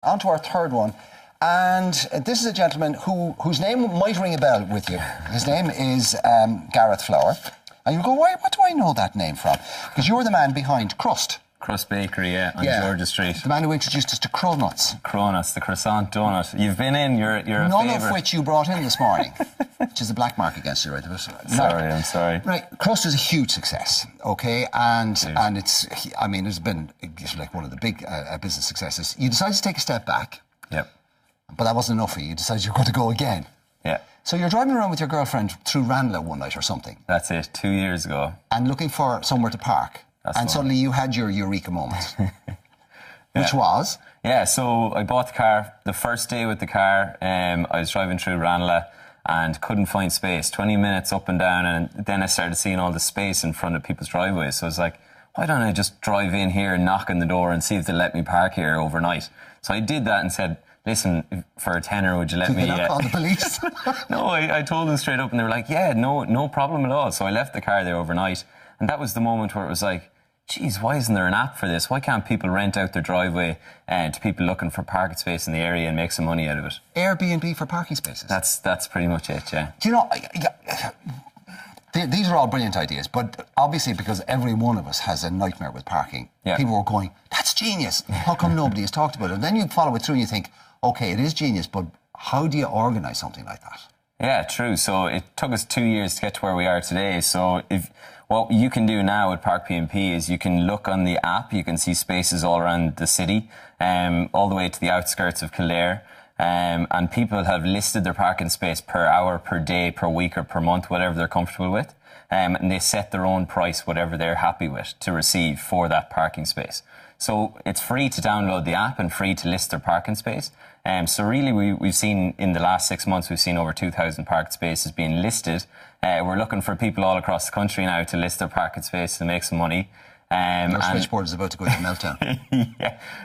On to our third one. And this is a gentleman whose name might ring a bell with you. His name is Garret Flour. And you go, why? What do I know that name from? Because you're the man behind Krüst. Krüst Bakery, on Georgia Street. The man who introduced us to cronuts. Cronuts, the croissant donut. You've been in, you're a favourite. None of which you brought in this morning, which is a black mark against you, right? Sorry, I'm sorry. Right, Krüst is a huge success, okay? And it's, I mean, it's been like one of the big business successes. You decided to take a step back. Yep. But that wasn't enough for you. You decided you were going to go again. Yeah. So you're driving around with your girlfriend through Ranelagh one night or something. That's it, 2 years ago. And looking for somewhere to park. Suddenly you had your eureka moment. Which was? Yeah, so I bought the car. The first day with the car, I was driving through Ranelagh and couldn't find space. 20 minutes up and down, and then I started seeing all the space in front of people's driveways. So I was like, why don't I just drive in here and knock on the door and see if they'll let me park here overnight? So I did that and said, listen, for a tenner, would you let me... call the police? No, I told them straight up, and they were like, yeah, no problem at all. So I left the car there overnight, and that was the moment where it was like, geez, why isn't there an app for this? Why can't people rent out their driveway to people looking for parking space in the area and make some money out of it? Airbnb for parking spaces? That's pretty much it, yeah. Do you know... These are all brilliant ideas, but obviously because every one of us has a nightmare with parking, people were going, that's genius. How come nobody has talked about it? And then you follow it through and you think, OK, it is genius, but how do you organise something like that? Yeah, true. So it took us 2 years to get to where we are today. So what you can do now with Parkpnp is you can look on the app, you can see spaces all around the city, all the way to the outskirts of Colliers. And people have listed their parking space per hour, per day, per week or per month, whatever they're comfortable with. And they set their own price, whatever they're happy with, to receive for that parking space. So it's free to download the app and free to list their parking space. So really we've seen in the last 6 months, we've seen over 2,000 parking spaces being listed. We're looking for people all across the country now to list their parking space and make some money. Your switchboard is about to go into meltdown.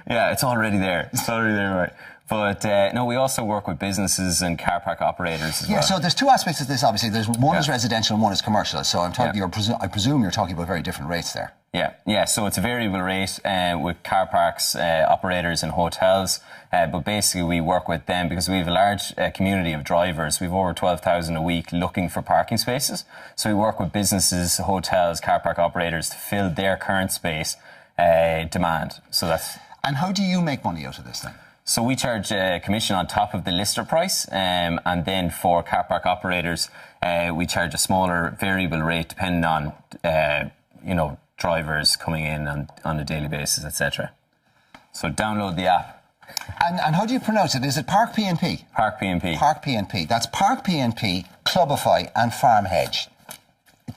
yeah, it's already there. It's already there, right. But no, we also work with businesses and car park operators as well. Yeah, so there's two aspects of this, obviously. There's one is residential and one is commercial. So I'm talking, I presume you're talking about very different rates there. Yeah, so it's a variable rate with car parks, operators and hotels. But basically we work with them because we have a large community of drivers. We've over 12,000 a week looking for parking spaces. So we work with businesses, hotels, car park operators to fill their current space demand. So that's... And how do you make money out of this then? So we charge a commission on top of the lister price, and then for car park operators, we charge a smaller variable rate depending on, drivers coming in on a daily basis, etc. So download the app. And how do you pronounce it? Is it Parkpnp? Parkpnp. Parkpnp. That's Parkpnp, Clubify and Farmhedge.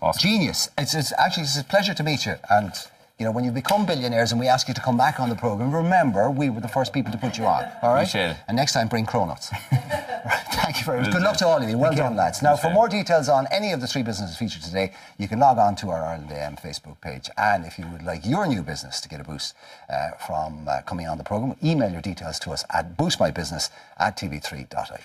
Awesome. Genius. It's a pleasure to meet you. And... you know, when you become billionaires and we ask you to come back on the programme, remember, we were the first people to put you on, all right? Appreciate it. And next time, bring cronuts. Right, thank you very much. Good luck to all of you. Well done, lads. Now, for more details on any of the three businesses featured today, you can log on to our Ireland AM Facebook page. And if you would like your new business to get a boost from coming on the programme, email your details to us at boostmybusiness@tv3.ie.